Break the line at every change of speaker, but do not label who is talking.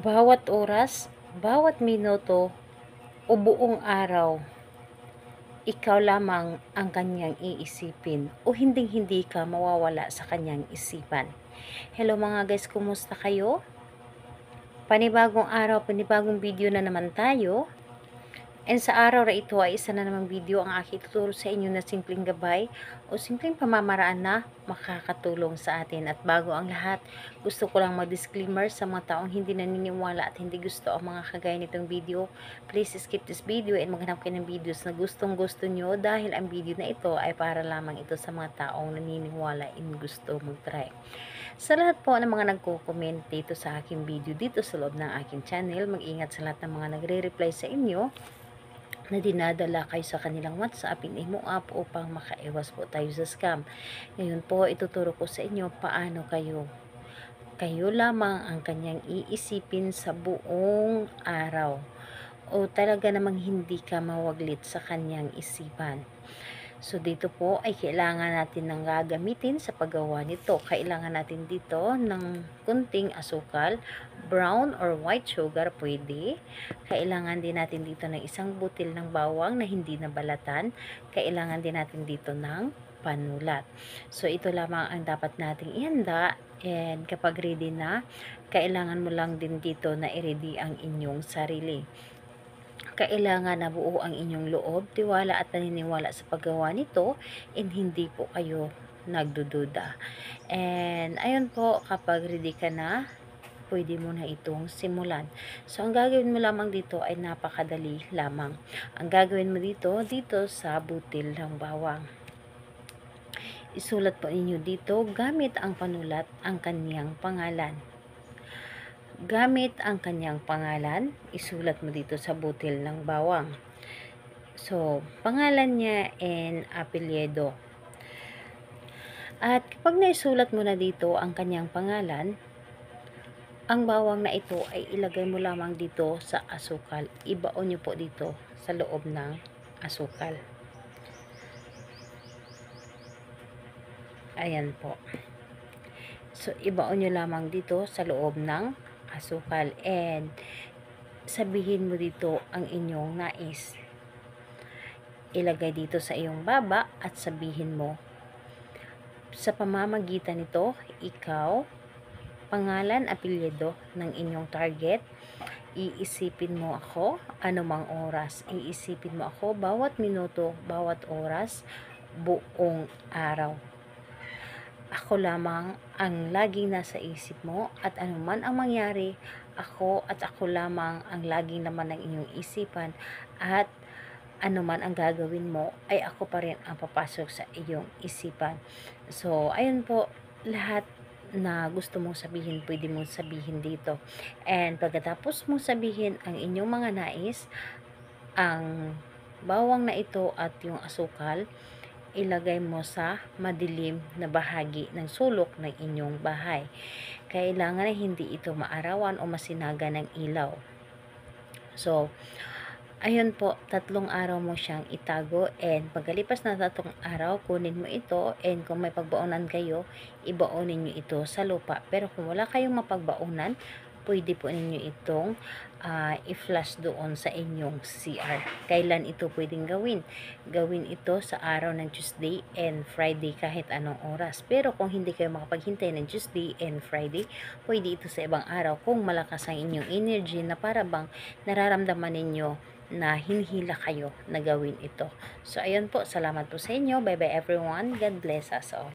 Bawat oras, bawat minuto, o buong araw, ikaw lamang ang kanyang iisipin o hinding-hindi ka mawawala sa kanyang isipan. Hello mga guys, kumusta kayo? Panibagong araw, panibagong video na naman tayo. And sa araw na ito ay isa na namang video ang aking tuturo sa inyo na simpleng gabay o simpleng pamamaraan na makakatulong sa atin. At bago ang lahat, gusto ko lang mag-disclaimer sa mga taong hindi naniniwala at hindi gusto ang mga kagaya nitong video. Please skip this video and maghanap kayo ng videos na gustong-gusto nyo dahil ang video na ito ay para lamang ito sa mga taong naniniwala and gusto mag-try. Sa lahat po ng mga nagko-comment dito sa aking video dito sa loob ng aking channel, mag-ingat sa lahat ng mga nagre-reply sa inyo na dinadala kayo sa kanilang WhatsApp in Imo app upang makaiwas po tayo sa scam. Ngayon po, ituturo ko sa inyo paano kayo lamang ang kanyang iisipin sa buong araw o talaga namang hindi ka mawaglit sa kanyang isipan. So, dito po ay kailangan natin ng gagamitin sa paggawa nito. Kailangan natin dito ng kunting asukal, brown or white sugar pwede. Kailangan din natin dito ng isang butil ng bawang na hindi nabalatan. Kailangan din natin dito ng panulat. So, ito lamang ang dapat nating ihanda. And kapag ready na, kailangan mo lang din dito na i-ready ang inyong sarili. Kailangan na buo ang inyong loob, tiwala at naniniwala sa paggawa nito, and hindi po kayo nagdududa. And ayun po, kapag ready ka na, pwede mo na itong simulan. So, ang gagawin mo lamang dito ay napakadali lamang. Ang gagawin mo dito sa butil ng bawang. Isulat po ninyo dito gamit ang panulat ang kanyang pangalan. Gamit ang kanyang pangalan, isulat mo dito sa butil ng bawang. So, pangalan niya and apelyido. At kapag naisulat mo na dito ang kanyang pangalan, ang bawang na ito ay ilagay mo lamang dito sa asukal. Ibaon nyo po dito sa loob ng asukal. Ayan po. So, ibaon nyo lamang dito sa loob ng asukal and sabihin mo dito ang inyong nais. Ilagay dito sa iyong baba at sabihin mo, sa pamamagitan nito, ikaw, pangalan, apelyido ng inyong target, iisipin mo ako anumang oras. Iisipin mo ako bawat minuto, bawat oras, buong araw. Ako lamang ang laging nasa isip mo at anuman ang mangyari, ako at ako lamang ang laging naman ng inyong isipan at anuman ang gagawin mo ay ako pa rin ang papasok sa iyong isipan. So, ayun po, lahat na gusto mong sabihin, pwede mong sabihin dito. And pagkatapos mong sabihin ang inyong mga nais, ang bawang na ito at yung asukal, ilagay mo sa madilim na bahagi ng sulok ng inyong bahay. Kailangan na hindi ito maarawan o masinaga ng ilaw. So, ayun po, 3 araw mo siyang itago and pagkalipas na 3 araw, kunin mo ito and kung may pagbaunan kayo, ibaunin nyo ito sa lupa. Pero kung wala kayong mapagbaunan, pwede po ninyo itong i-flush doon sa inyong CR. Kailan ito pwedeng gawin? Gawin ito sa araw ng Tuesday and Friday kahit anong oras. Pero kung hindi kayo makapaghintay ng Tuesday and Friday, pwede ito sa ibang araw kung malakas ang inyong energy na para bang nararamdaman ninyo na hinihila kayo na gawin ito. So, ayun po. Salamat po sa inyo. Bye-bye everyone. God bless us all.